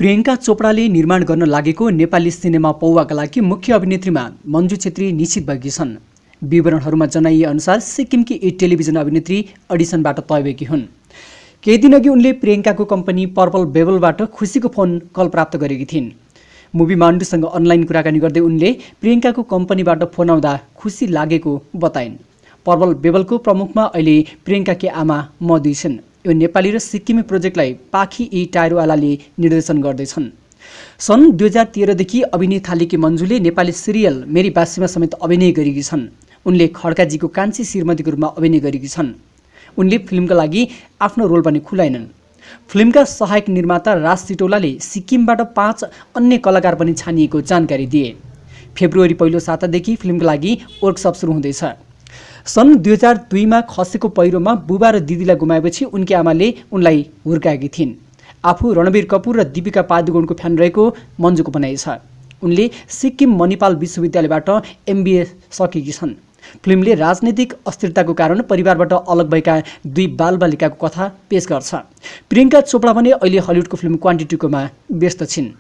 प्रियंका चोपडाले निर्माण गर्न लागेको नेपाली सिनेमा पौवाका लागि मुख्य अभिनेत्रीमा मञ्जु छेत्री निश्चित भएकी छन्। विवरणहरूमा जनाइए अनुसार सिक्किमकी एक टेलिभिजन अभिनेत्री अडिसनबाट तय भएकी हुन्। केही दिनअघि उनले प्रियंकाको कम्पनी पर्पल बेबलबाट खुसीको फोन कल प्राप्त गरेकी थिइन्। मुभी माण्डुसँग अनलाइन कुराकानी गर्दै उनले प्रियंकाको कम्पनीबाट फोन आउँदा खुसी लागेको बताइन्। पर्पल बेबलको प्रमुखमा अहिले प्रियंकाकी आमा मधु छिन्। यो नेपाली र सिक्किमी प्रोजेक्टलाई पाखी ई टायरोवालाले निर्देशन गर्दैछन्। सन् 2013 देखि अभिनय थालेकी मञ्जुले नेपाली सिरियल मेरी बासीमा समेत अभिनय गरेकी छन्। उनले खड्काजीको कान्छी श्रीमतीको रूपमा अभिनय गरेकी छन्। उनले फिल्मका लागि आफ्नो रोल पनि खुलाएनन्। फिल्मका सहायक निर्माता राज सिटौलाले सिक्किमबाट 5 अन्य कलाकार पनि छानिएको जानकारी दिए। फेब्रुअरी पहिलो सातादेखि फिल्मका लागि वर्कसप सुरु हुँदैछ। सन् 2002 मा खसेको पहिरोमा बुबा र दिदीलाई गुमाएपछि उनकी आमाले उनलाई हुर्काएकी थिइन्। आफू रणबीर कपूर र दीपिका पादुकोणको फ्यान रहेको मञ्जुको भनाइ छ। उनले सिक्किम मणिपाल विश्वविद्यालयबाट MBA सकेकी छन्। फिल्मले राजनैतिक अस्थिरताको कारण परिवारबाट अलग भएका 2 बालबालिकाको कथा पेश गर्छ। प्रियंका चोपडा भने अहिले हलिउडको फिल्म क्वान्टिटीकोमा व्यस्त छिन्।